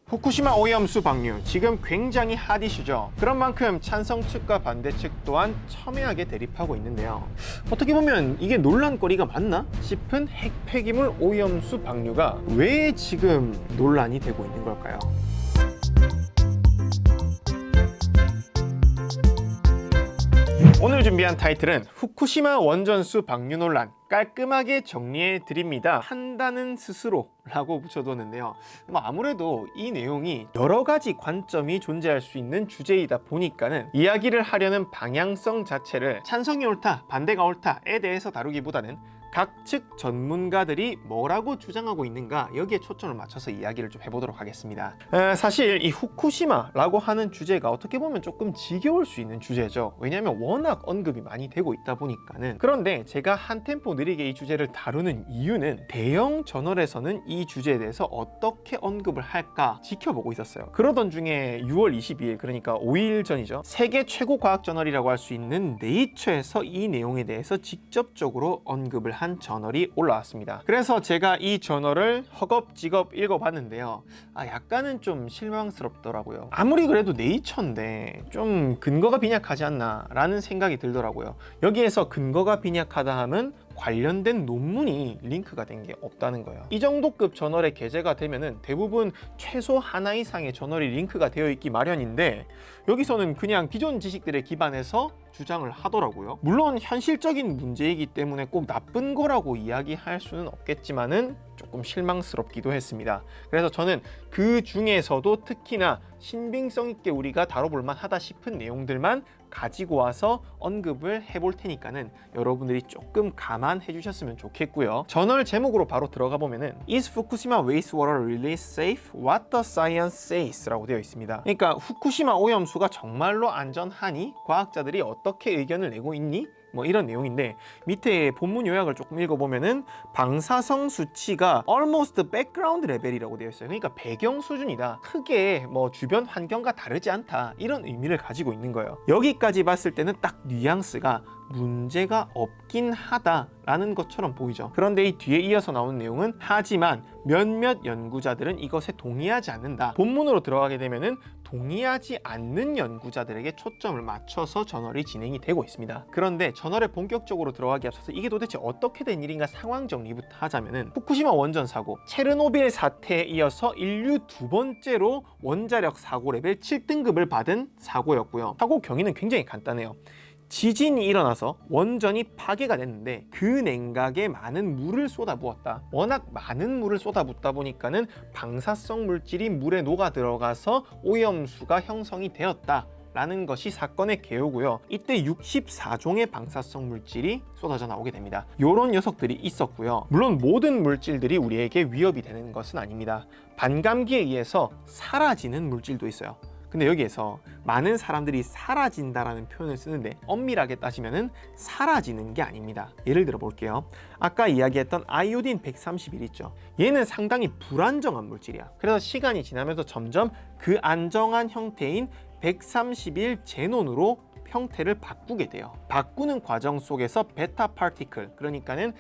후쿠시마 오염수 방류 지금 굉장히 핫 이슈죠. 그런 만큼 찬성 측과 반대 측 또한 첨예하게 대립하고 있는데요. 어떻게 보면 이게 논란거리가 맞나 싶은 핵 폐기물 오염수 방류가 왜 지금 논란이 되고 있는 걸까요? 오늘 준비한 타이틀은 후쿠시마 원전수 방류 논란 깔끔하게 정리해 드립니다. 판단은 스스로라고 붙여뒀는데요. 아무래도 이 내용이 여러 가지 관점이 존재할 수 있는 주제이다 보니까는 이야기를 하려는 방향성 자체를 찬성이 옳다, 반대가 옳다에 대해서 다루기보다는 각 측 전문가들이 뭐라고 주장하고 있는가 여기에 초점을 맞춰서 이야기를 좀 해보도록 하겠습니다. 사실 이 후쿠시마라고 하는 주제가 어떻게 보면 조금 지겨울 수 있는 주제죠. 왜냐하면 워낙 언급이 많이 되고 있다 보니까는. 그런데 제가 한 템포 느리게 이 주제를 다루는 이유는 대형 저널에서는 이 주제에 대해서 어떻게 언급을 할까 지켜보고 있었어요. 그러던 중에 6월 22일 그러니까 5일 전이죠. 세계 최고 과학 저널이라고 할 수 있는 네이처에서 이 내용에 대해서 직접적으로 언급을 한 저널이 올라왔습니다. 그래서 제가 이 저널을 허겁지겁 읽어봤는데요. 약간은 좀 실망스럽더라고요. 아무리 그래도 네이처인데 좀 근거가 빈약하지 않나 라는 생각이 들더라고요. 여기에서 근거가 빈약하다 하면 관련된 논문이 링크가 된 게 없다는 거예요. 이 정도급 저널에 게재가 되면은 대부분 최소 하나 이상의 저널이 링크가 되어 있기 마련인데 여기서는 그냥 기존 지식들에 기반해서 주장을 하더라고요. 물론 현실적인 문제이기 때문에 꼭 나쁜 거라고 이야기할 수는 없겠지만은 조금 실망스럽기도 했습니다. 그래서 저는 그 중에서도 특히나 신빙성 있게 우리가 다뤄볼 만하다 싶은 내용들만 가지고 와서 언급을 해볼 테니까는 여러분들이 조금 감안해 주셨으면 좋겠고요. 저널 제목으로 바로 들어가 보면은 Is Fukushima wastewater release safe? What the science says? 라고 되어 있습니다. 그러니까 후쿠시마 오염수가 정말로 안전하니? 과학자들이 어떻게 의견을 내고 있니? 뭐 이런 내용인데 밑에 본문 요약을 조금 읽어보면은 방사성 수치가 almost background 레벨이라고 되어 있어요. 그러니까 배경 수준이다. 크게 뭐 주변 환경과 다르지 않다. 이런 의미를 가지고 있는 거예요. 여기까지 봤을 때는 딱 뉘앙스가 문제가 없긴 하다라는 것처럼 보이죠. 그런데 이 뒤에 이어서 나오는 내용은 하지만 몇몇 연구자들은 이것에 동의하지 않는다. 본문으로 들어가게 되면은 동의하지 않는 연구자들에게 초점을 맞춰서 저널이 진행이 되고 있습니다. 그런데 저널에 본격적으로 들어가기 앞서서 이게 도대체 어떻게 된 일인가 상황 정리부터 하자면은 후쿠시마 원전 사고, 체르노빌 사태에 이어서 인류 두 번째로 원자력 사고 레벨 7등급을 받은 사고였고요. 사고 경위는 굉장히 간단해요. 지진이 일어나서 원전이 파괴가 됐는데 그 냉각에 많은 물을 쏟아부었다. 워낙 많은 물을 쏟아붓다 보니까는 방사성 물질이 물에 녹아 들어가서 오염수가 형성이 되었다. 라는 것이 사건의 개요고요. 이때 64종의 방사성 물질이 쏟아져 나오게 됩니다. 이런 녀석들이 있었고요. 물론 모든 물질들이 우리에게 위협이 되는 것은 아닙니다. 반감기에 의해서 사라지는 물질도 있어요. 근데 여기에서 많은 사람들이 사라진다라는 표현을 쓰는데 엄밀하게 따지면은 사라지는 게 아닙니다. 예를 들어 볼게요. 아까 이야기했던 아이오딘 131 있죠. 얘는 상당히 불안정한 물질이야. 그래서 시간이 지나면서 점점 그 안정한 형태인 131 제논으로 형태를 바꾸게 돼요. 바꾸는 과정 속에서 베타 파티클, 그러니까는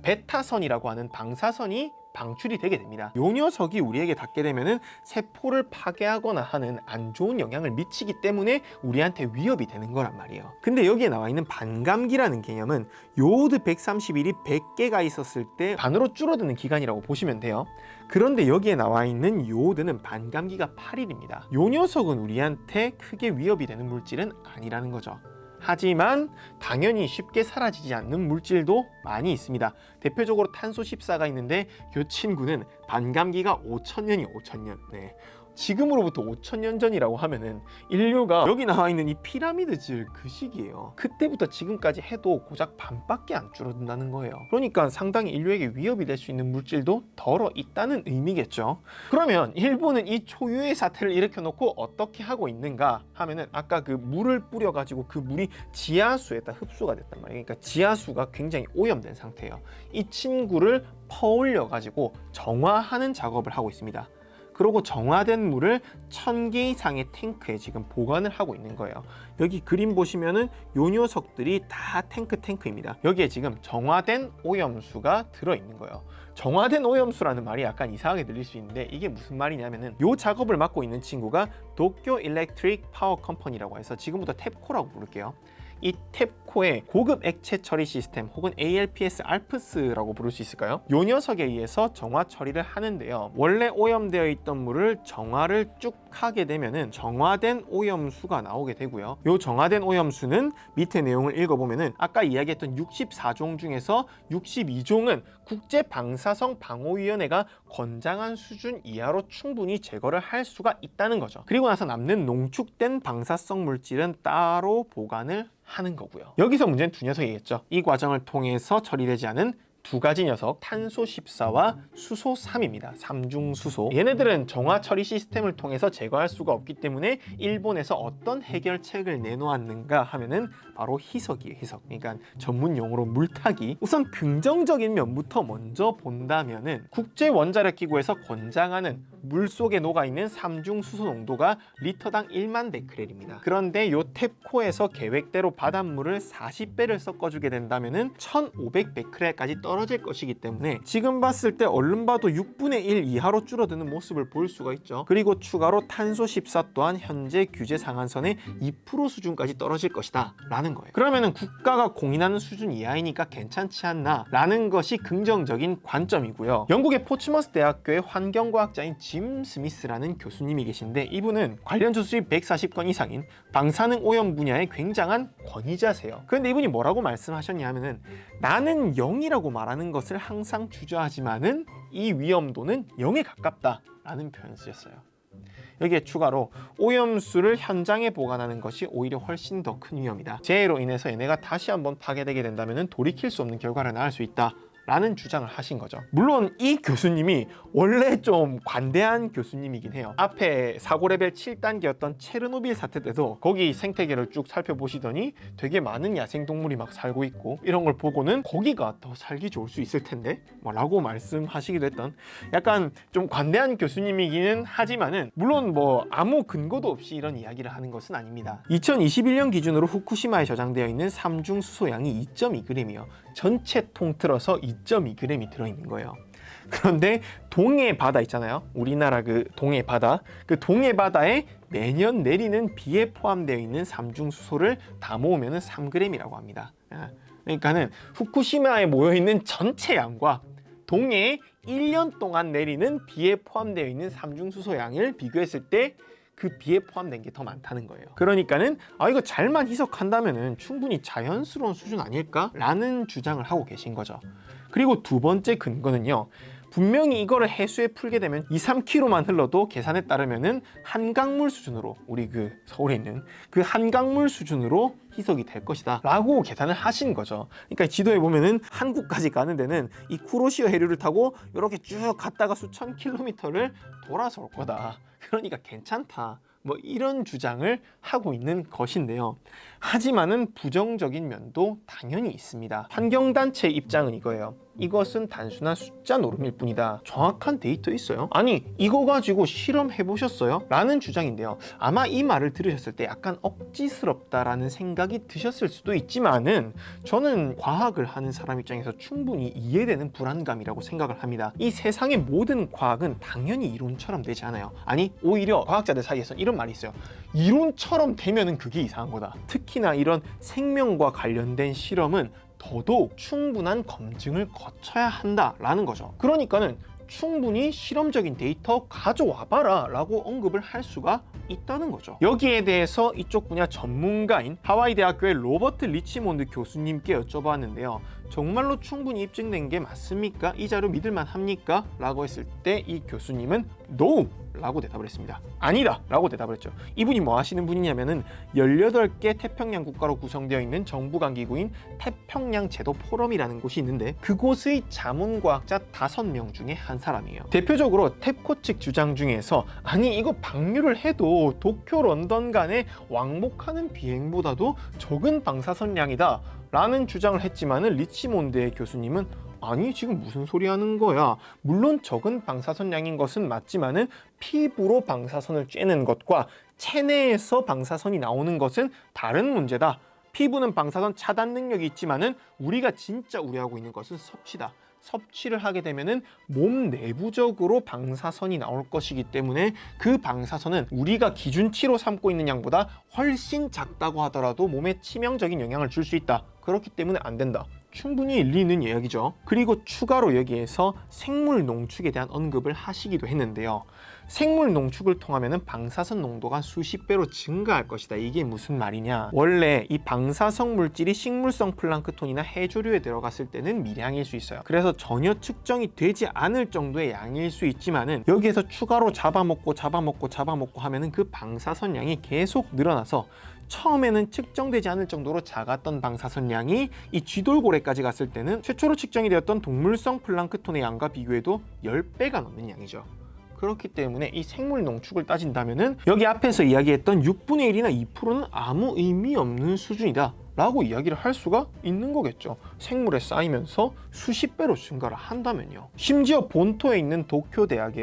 베타선이라고 하는 방사선이 방출이 되게 됩니다. 이 녀석이 우리에게 닿게 되면은 세포를 파괴하거나 하는 안 좋은 영향을 미치기 때문에 우리한테 위협이 되는 거란 말이에요. 근데 여기에 나와 있는 반감기라는 개념은 요오드 131이 100개가 있었을 때 반으로 줄어드는 기간이라고 보시면 돼요. 그런데 여기에 나와 있는 요오드는 반감기가 8일입니다. 요 녀석은 우리한테 크게 위협이 되는 물질은 아니라는 거죠. 하지만 당연히 쉽게 사라지지 않는 물질도 많이 있습니다. 대표적으로 탄소 14가 있는데 이 친구는 반감기가 5,000년이 5,000년. 네. 지금으로부터 5,000년 전이라고 하면은 인류가 여기 나와 있는 이 피라미드 지을 그 시기예요. 그때부터 지금까지 해도 고작 반밖에 안 줄어든다는 거예요. 그러니까 상당히 인류에게 위협이 될 수 있는 물질도 덜어 있다는 의미겠죠. 그러면 일본은 이 초유의 사태를 일으켜놓고 어떻게 하고 있는가 하면은 아까 그 물을 뿌려가지고 그 물이 지하수에다 흡수가 됐단 말이에요. 그러니까 지하수가 굉장히 오염된 상태예요. 이 친구를 퍼올려가지고 정화하는 작업을 하고 있습니다. 그리고 정화된 물을 1000개 이상의 탱크에 지금 보관을 하고 있는 거예요. 여기 그림 보시면은 요 녀석들이 다 탱크입니다. 여기에 지금 정화된 오염수가 들어있는 거예요. 정화된 오염수라는 말이 약간 이상하게 들릴 수 있는데 이게 무슨 말이냐면은 요 작업을 맡고 있는 친구가 도쿄 일렉트릭 파워 컴퍼니라고 해서 지금부터 탭코라고 부를게요. 이 탭코의 고급 액체 처리 시스템 혹은 ALPS 알프스라고 부를 수 있을까요? 요 녀석에 의해서 정화 처리를 하는데요. 원래 오염되어 있던 물을 정화를 쭉 하게 되면은 정화된 오염수가 나오게 되고요. 요 정화된 오염수는 밑에 내용을 읽어보면은 아까 이야기했던 64종 중에서 62종은 국제방사성 방호위원회가 권장한 수준 이하로 충분히 제거를 할 수가 있다는 거죠. 그리고 나서 남는 농축된 방사성 물질은 따로 보관을 하는 거고요. 여기서 문제는 두 녀석이겠죠. 이 과정을 통해서 처리되지 않은 두 가지 녀석, 탄소 14와 수소 3입니다. 삼중수소. 얘네들은 정화 처리 시스템을 통해서 제거할 수가 없기 때문에 일본에서 어떤 해결책을 내놓았는가 하면은 바로 희석이에요. 희석. 그러니까 전문 용어로 물타기. 우선 긍정적인 면부터 먼저 본다면은 국제원자력기구에서 권장하는 물 속에 녹아있는 삼중수소 농도가 리터당 1만 베크렐입니다. 그런데 요 탭코에서 계획대로 바닷물을 40배를 섞어주게 된다면은 1500 베크렐까지 떨어질 것이기 때문에 지금 봤을 때 얼른 봐도 6분의 1 이하로 줄어드는 모습을 볼 수가 있죠. 그리고 추가로 탄소 14 또한 현재 규제 상한선의 2% 수준까지 떨어질 것이다 라는 거예요. 그러면은 국가가 공인하는 수준 이하이니까 괜찮지 않나 라는 것이 긍정적인 관점이고요. 영국의 포츠머스 대학교의 환경과학자인 짐 스미스라는 교수님이 계신데 이분은 관련 조수입 140건 이상인 방사능 오염 분야의 굉장한 권위자세요. 그런데 이분이 뭐라고 말씀하셨냐 하면은 나는 0이라고 말하는 것을 항상 주저하지만은 이 위험도는 0에 가깝다라는 표현을 쓰셨어요. 여기에 추가로 오염수를 현장에 보관하는 것이 오히려 훨씬 더 큰 위험이다. 재해로 인해서 얘네가 다시 한번 파괴되게 된다면 돌이킬 수 없는 결과를 낳을 수 있다 라는 주장을 하신 거죠. 물론 이 교수님이 원래 좀 관대한 교수님이긴 해요. 앞에 사고 레벨 7단계였던 체르노빌 사태 때도 거기 생태계를 쭉 살펴보시더니 되게 많은 야생동물이 막 살고 있고 이런 걸 보고는 거기가 더 살기 좋을 수 있을 텐데 라고 말씀하시기도 했던 약간 좀 관대한 교수님이기는 하지만은 물론 뭐 아무 근거도 없이 이런 이야기를 하는 것은 아닙니다. 2021년 기준으로 후쿠시마에 저장되어 있는 삼중수소양이 2.2g이요. 전체 통틀어서 2.2g이 들어있는 거예요. 그런데 동해 바다 있잖아요. 우리나라 그 동해 바다. 그 동해 바다에 매년 내리는 비에 포함되어 있는 삼중수소를 다 모으면 3g이라고 합니다. 그러니까는 후쿠시마에 모여있는 전체 양과 동해에 1년 동안 내리는 비에 포함되어 있는 삼중수소 양을 비교했을 때 그 비에 포함된 게 더 많다는 거예요. 그러니까는 이거 잘만 희석한다면은 충분히 자연스러운 수준 아닐까라는 주장을 하고 계신 거죠. 그리고 두 번째 근거는요. 분명히 이거를 해수에 풀게 되면 2-3km만 흘러도 계산에 따르면은 한강물 수준으로 우리 그 서울에 있는 그 한강물 수준으로 희석이 될 것이다 라고 계산을 하신 거죠. 그러니까 지도에 보면은 한국까지 가는 데는 이 쿠로시오 해류를 타고 이렇게 쭉 갔다가 수천 킬로미터를 돌아서 올 거다. 그러니까 괜찮다. 뭐 이런 주장을 하고 있는 것인데요. 하지만은 부정적인 면도 당연히 있습니다. 환경단체 입장은 이거예요. 이것은 단순한 숫자 노름일 뿐이다. 정확한 데이터 있어요? 아니 이거 가지고 실험해 보셨어요? 라는 주장인데요. 아마 이 말을 들으셨을 때 약간 억지스럽다라는 생각이 드셨을 수도 있지만은 저는 과학을 하는 사람 입장에서 충분히 이해되는 불안감이라고 생각을 합니다. 이 세상의 모든 과학은 당연히 이론처럼 되지 않아요. 아니 오히려 과학자들 사이에서 이런 말이 있어요. 이론처럼 되면은 그게 이상한 거다. 특히나 이런 생명과 관련된 실험은 더더욱 충분한 검증을 거쳐야 한다라는 거죠. 그러니까는 충분히 실험적인 데이터 가져와봐라 라고 언급을 할 수가 있다는 거죠. 여기에 대해서 이쪽 분야 전문가인 하와이 대학교의 로버트 리치몬드 교수님께 여쭤봤는데요. 정말로 충분히 입증된 게 맞습니까? 이 자료 믿을만 합니까? 라고 했을 때 이 교수님은 No! 라고 대답을 했습니다. 아니다! 라고 대답을 했죠. 이분이 뭐 하시는 분이냐면은 18개 태평양 국가로 구성되어 있는 정부간 기구인 태평양 제도 포럼이라는 곳이 있는데 그곳의 자문과학자 5명 중에 한 사람이에요. 대표적으로 탭코 측 주장 중에서 아니 이거 방류를 해도 도쿄 런던 간에 왕복하는 비행보다도 적은 방사선량이다 라는 주장을 했지만은 리치몬드의 교수님은 아니 지금 무슨 소리 하는 거야? 물론 적은 방사선량인 것은 맞지만은 피부로 방사선을 쬐는 것과 체내에서 방사선이 나오는 것은 다른 문제다. 피부는 방사선 차단 능력이 있지만은 우리가 진짜 우려하고 있는 것은 섭취다. 섭취를 하게 되면은 몸 내부적으로 방사선이 나올 것이기 때문에 그 방사선은 우리가 기준치로 삼고 있는 양보다 훨씬 작다고 하더라도 몸에 치명적인 영향을 줄 수 있다. 그렇기 때문에 안 된다. 충분히 일리 있는 이야기죠. 그리고 추가로 여기에서 생물 농축에 대한 언급을 하시기도 했는데요. 생물 농축을 통하면 방사선 농도가 수십 배로 증가할 것이다. 이게 무슨 말이냐? 원래 이 방사성 물질이 식물성 플랑크톤이나 해조류에 들어갔을 때는 미량일 수 있어요. 그래서 전혀 측정이 되지 않을 정도의 양일 수 있지만은 여기에서 추가로 잡아먹고 하면은 그 방사선 양이 계속 늘어나서 처음에는 측정되지 않을 정도로 작았던 방사선 양이 이 쥐돌고래까지 갔을 때는 최초로 측정이 되었던 동물성 플랑크톤의 양과 비교해도 10배가 넘는 양이죠. 그렇기 때문에 이 생물 농축을 따진다면은 여기 앞에서 이야기했던 6분의 1이나 2%는 아무 의미 없는 수준이다 라고 이야기를 할 수가 있는 거겠죠. 생물에 쌓이면서 수십 배로 증가를 한다면요. 심지어 본토에 있는 도쿄 대학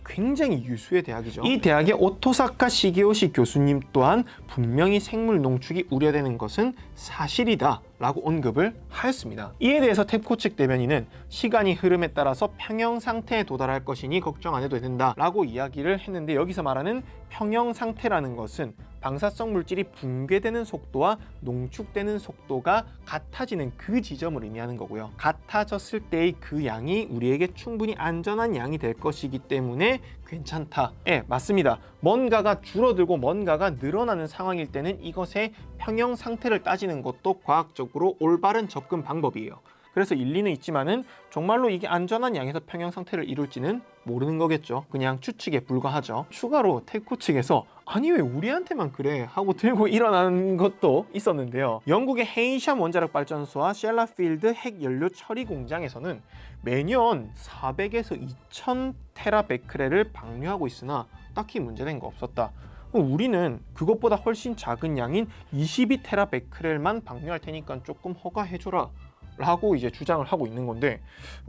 굉장히 유수의 대학이죠. 이 대학의 오토사카 시게오시 교수님 또한 분명히 생물 농축이 우려되는 것은 사실이다 라고 언급을 하였습니다. 이에 대해서 탭코 측 대변인은 시간이 흐름에 따라서 평형 상태에 도달할 것이니 걱정 안 해도 된다 라고 이야기를 했는데, 여기서 말하는 평형 상태라는 것은 방사성 물질이 붕괴되는 속도와 농축되는 속도가 같아지는 그 지점을 의미하는 거고요. 같아졌을 때의 그 양이 우리에게 충분히 안전한 양이 될 것이기 때문에 괜찮다. 예, 맞습니다. 뭔가가 줄어들고 뭔가가 늘어나는 상황일 때는 이것의 평형 상태를 따지는 것도 과학적으로 올바른 접근 방법이에요. 그래서 일리는 있지만은 정말로 이게 안전한 양에서 평형 상태를 이룰지는 모르는 거겠죠. 그냥 추측에 불과하죠. 추가로 탭코 측에서 아니 왜 우리한테만 그래 하고 들고 일어나는 것도 있었는데요. 영국의 헤이샴 원자력 발전소와 셸라필드 핵 연료 처리 공장에서는 매년 400에서 2000 테라베크렐을 방류하고 있으나 딱히 문제된 거 없었다. 우리는 그것보다 훨씬 작은 양인 22 테라베크렐만 방류할 테니까 조금 허가해줘라 라고 이제 주장을 하고 있는 건데,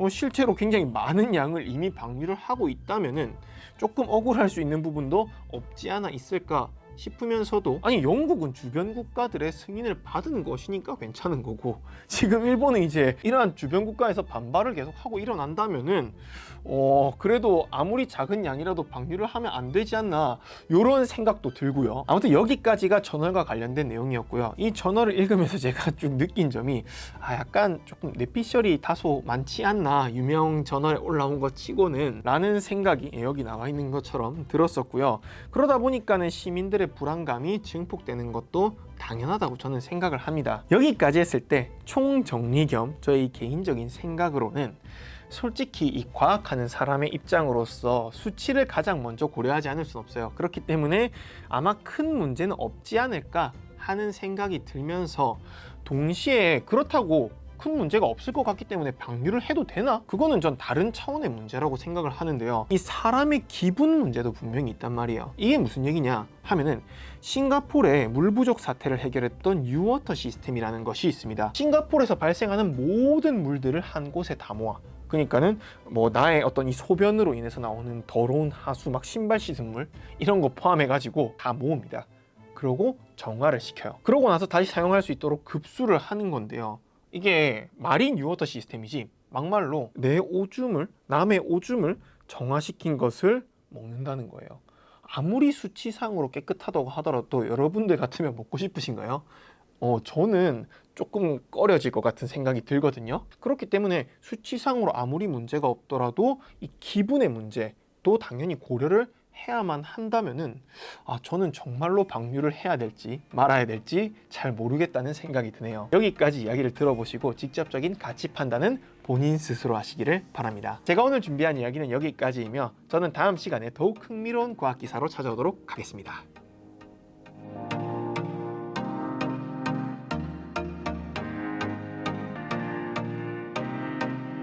실제로 굉장히 많은 양을 이미 방류를 하고 있다면은 조금 억울할 수 있는 부분도 없지 않아 있을까 싶으면서도, 아니 영국은 주변 국가들의 승인을 받은 것이니까 괜찮은 거고, 지금 일본은 이제 이러한 주변 국가에서 반발을 계속 하고 일어난다면은 그래도 아무리 작은 양이라도 방류를 하면 안 되지 않나 이런 생각도 들고요. 아무튼 여기까지가 저널과 관련된 내용이었고요. 이 저널을 읽으면서 제가 좀 느낀 점이 약간 조금 뇌피셜이 다소 많지 않나, 유명 저널에 올라온 것 치고는 라는 생각이 여기 나와 있는 것처럼 들었었고요. 그러다 보니까는 시민들의 불안감이 증폭되는 것도 당연하다고 저는 생각을 합니다. 여기까지 했을 때 총정리 겸 저희 개인적인 생각으로는, 솔직히 이 과학하는 사람의 입장으로서 수치를 가장 먼저 고려하지 않을 수는 없어요. 그렇기 때문에 아마 큰 문제는 없지 않을까 하는 생각이 들면서, 동시에 그렇다고 큰 문제가 없을 것 같기 때문에 방류를 해도 되나? 그거는 전 다른 차원의 문제라고 생각을 하는데요. 이 사람의 기분 문제도 분명히 있단 말이에요. 이게 무슨 얘기냐 하면은, 싱가포르의 물 부족 사태를 해결했던 뉴워터 시스템이라는 것이 있습니다. 싱가포르에서 발생하는 모든 물들을 한 곳에 다 모아, 그러니까는 나의 어떤 이 소변으로 인해서 나오는 더러운 하수, 막 신발 씻은 물 이런 거 포함해가지고 다 모읍니다. 그러고 정화를 시켜요. 그러고 나서 다시 사용할 수 있도록 급수를 하는 건데요. 이게 말이 뉴워터 시스템이지 막말로 남의 오줌을 정화시킨 것을 먹는다는 거예요. 아무리 수치상으로 깨끗하다고 하더라도 여러분들 같으면 먹고 싶으신가요? 저는 조금 꺼려질 것 같은 생각이 들거든요. 그렇기 때문에 수치상으로 아무리 문제가 없더라도 이 기분의 문제도 당연히 고려를 해야만 한다면은, 저는 정말로 방류를 해야 될지 말아야 될지 잘 모르겠다는 생각이 드네요. 여기까지 이야기를 들어보시고 직접적인 가치 판단은 본인 스스로 하시기를 바랍니다. 제가 오늘 준비한 이야기는 여기까지이며, 저는 다음 시간에 더욱 흥미로운 과학 기사로 찾아오도록 하겠습니다.